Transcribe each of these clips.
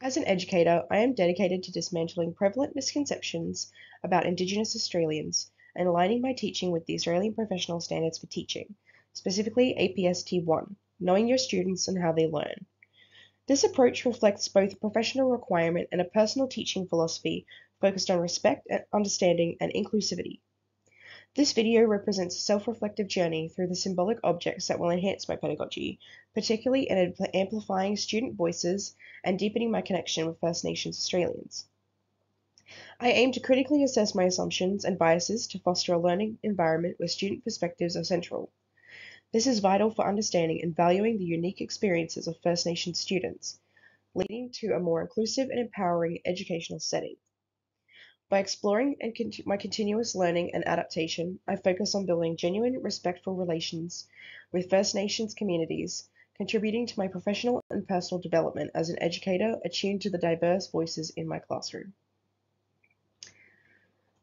As an educator, I am dedicated to dismantling prevalent misconceptions about Indigenous Australians and aligning my teaching with the Australian Professional Standards for Teaching, specifically APST 1, knowing your students and how they learn. This approach reflects both a professional requirement and a personal teaching philosophy focused on respect, understanding, and inclusivity. This video represents a self-reflective journey through the symbolic objects that will enhance my pedagogy, particularly in amplifying student voices and deepening my connection with First Nations Australians. I aim to critically assess my assumptions and biases to foster a learning environment where student perspectives are central. This is vital for understanding and valuing the unique experiences of First Nations students, leading to a more inclusive and empowering educational setting. By exploring my continuous learning and adaptation, I focus on building genuine, respectful relations with First Nations communities, contributing to my professional and personal development as an educator attuned to the diverse voices in my classroom.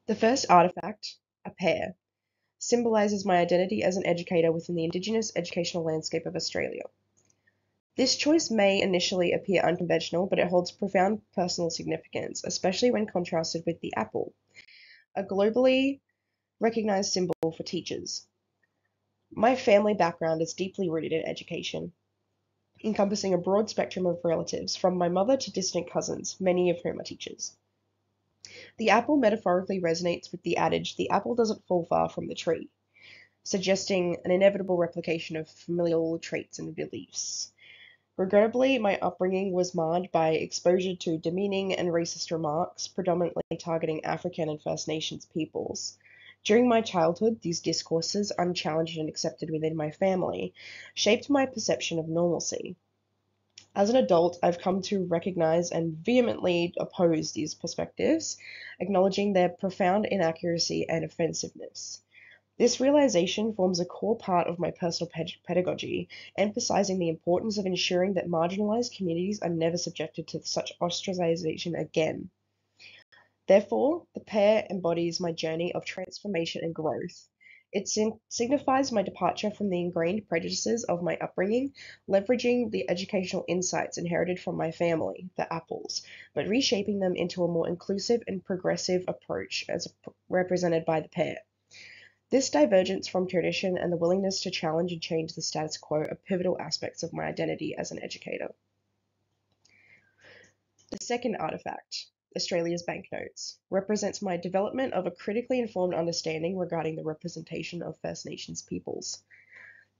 The first artifact, a pear, symbolizes my identity as an educator within the Indigenous educational landscape of Australia. This choice may initially appear unconventional, but it holds profound personal significance, especially when contrasted with the apple, a globally recognized symbol for teachers. My family background is deeply rooted in education, encompassing a broad spectrum of relatives, from my mother to distant cousins, many of whom are teachers. The apple metaphorically resonates with the adage, "the apple doesn't fall far from the tree," suggesting an inevitable replication of familial traits and beliefs. Regrettably, my upbringing was marred by exposure to demeaning and racist remarks, predominantly targeting African and First Nations peoples. During my childhood, these discourses, unchallenged and accepted within my family, shaped my perception of normalcy. As an adult, I've come to recognize and vehemently oppose these perspectives, acknowledging their profound inaccuracy and offensiveness. This realization forms a core part of my personal pedagogy, emphasizing the importance of ensuring that marginalized communities are never subjected to such ostracization again. Therefore, the pear embodies my journey of transformation and growth. It signifies my departure from the ingrained prejudices of my upbringing, leveraging the educational insights inherited from my family, the apples, but reshaping them into a more inclusive and progressive approach as represented by the pear. This divergence from tradition and the willingness to challenge and change the status quo are pivotal aspects of my identity as an educator. The second artifact, Australia's banknotes, represents my development of a critically informed understanding regarding the representation of First Nations peoples.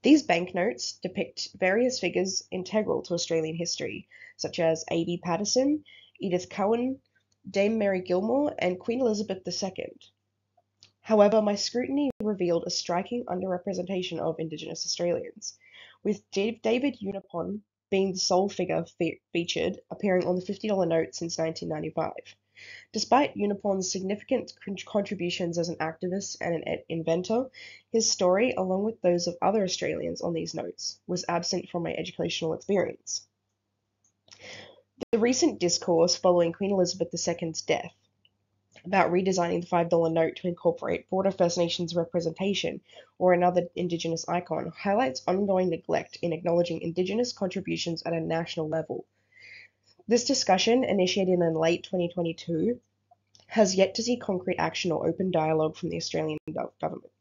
These banknotes depict various figures integral to Australian history, such as A.B. Patterson, Edith Cowan, Dame Mary Gilmore, and Queen Elizabeth II. However, my scrutiny revealed a striking underrepresentation of Indigenous Australians, with David Unipon being the sole figure featured, appearing on the $50 note since 1995. Despite Unipon's significant contributions as an activist and an inventor, his story, along with those of other Australians on these notes, was absent from my educational experience. The recent discourse following Queen Elizabeth II's death about redesigning the $5 note to incorporate broader First Nations representation or another Indigenous icon highlights ongoing neglect in acknowledging Indigenous contributions at a national level. This discussion, initiated in late 2022, has yet to see concrete action or open dialogue from the Australian government.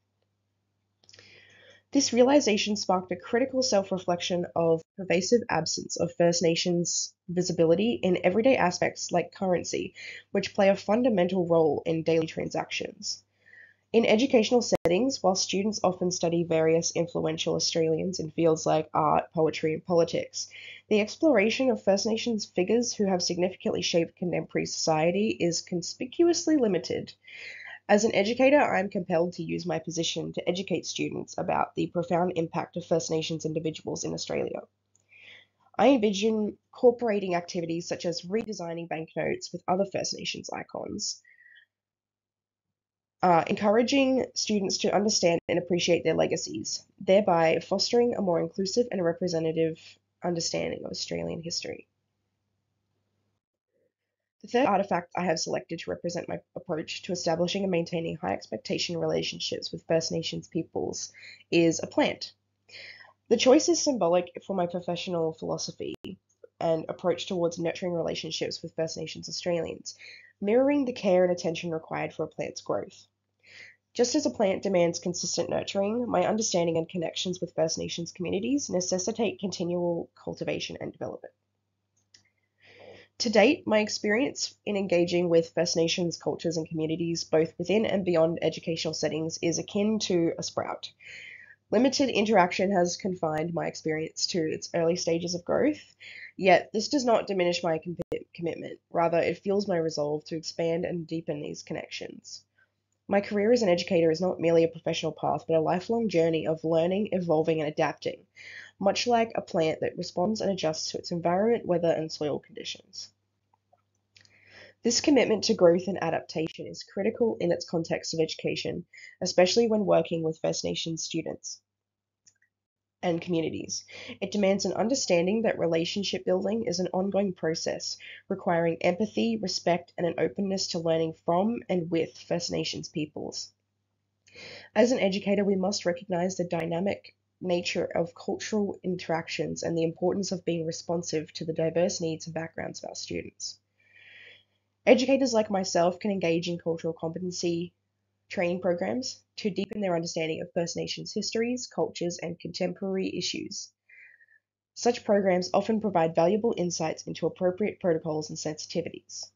This realization sparked a critical self-reflection of pervasive absence of First Nations visibility in everyday aspects like currency, which play a fundamental role in daily transactions. In educational settings, while students often study various influential Australians in fields like art, poetry, and politics, the exploration of First Nations figures who have significantly shaped contemporary society is conspicuously limited. As an educator, I am compelled to use my position to educate students about the profound impact of First Nations individuals in Australia. I envision incorporating activities such as redesigning banknotes with other First Nations icons, encouraging students to understand and appreciate their legacies, thereby fostering a more inclusive and representative understanding of Australian history. The third artifact I have selected to represent my approach to establishing and maintaining high expectation relationships with First Nations peoples is a plant. The choice is symbolic for my professional philosophy. and approach towards nurturing relationships with First Nations Australians, mirroring the care and attention required for a plant's growth. Just as a plant demands consistent nurturing, my understanding and connections with First Nations communities necessitate continual cultivation and development. To date, my experience in engaging with First Nations cultures and communities, both within and beyond educational settings, is akin to a sprout. Limited interaction has confined my experience to its early stages of growth, yet this does not diminish my commitment. Rather, it fuels my resolve to expand and deepen these connections. My career as an educator is not merely a professional path, but a lifelong journey of learning, evolving, and adapting, much like a plant that responds and adjusts to its environment, weather, and soil conditions. This commitment to growth and adaptation is critical in its context of education, especially when working with First Nations students and communities. It demands an understanding that relationship building is an ongoing process, requiring empathy, respect, and an openness to learning from and with First Nations peoples. As an educator, we must recognize the dynamic nature of cultural interactions and the importance of being responsive to the diverse needs and backgrounds of our students. Educators like myself can engage in cultural competency training programs to deepen their understanding of First Nations histories, cultures, and contemporary issues. Such programs often provide valuable insights into appropriate protocols and sensitivities.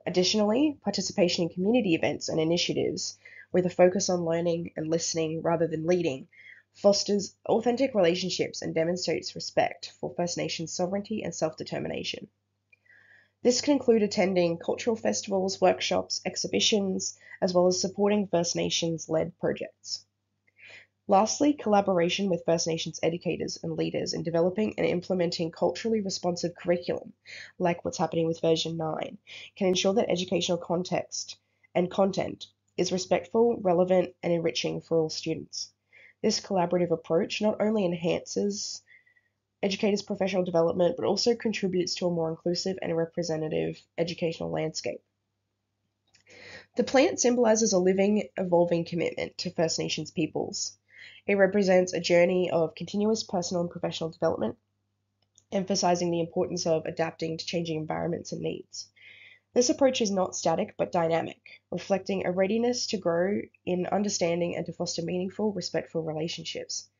Additionally, participation in community events and initiatives with a focus on learning and listening rather than leading fosters authentic relationships and demonstrates respect for First Nations sovereignty and self-determination. This can include attending cultural festivals, workshops, exhibitions, as well as supporting First Nations-led projects. Lastly, collaboration with First Nations educators and leaders in developing and implementing culturally responsive curriculum, like what's happening with version 9, can ensure that educational context and content is respectful, relevant, and enriching for all students. This collaborative approach not only enhances educators' professional development, but also contributes to a more inclusive and representative educational landscape. The plant symbolizes a living, evolving commitment to First Nations peoples. It represents a journey of continuous personal and professional development, emphasizing the importance of adapting to changing environments and needs. This approach is not static but dynamic, reflecting a readiness to grow in understanding and to foster meaningful, respectful relationships.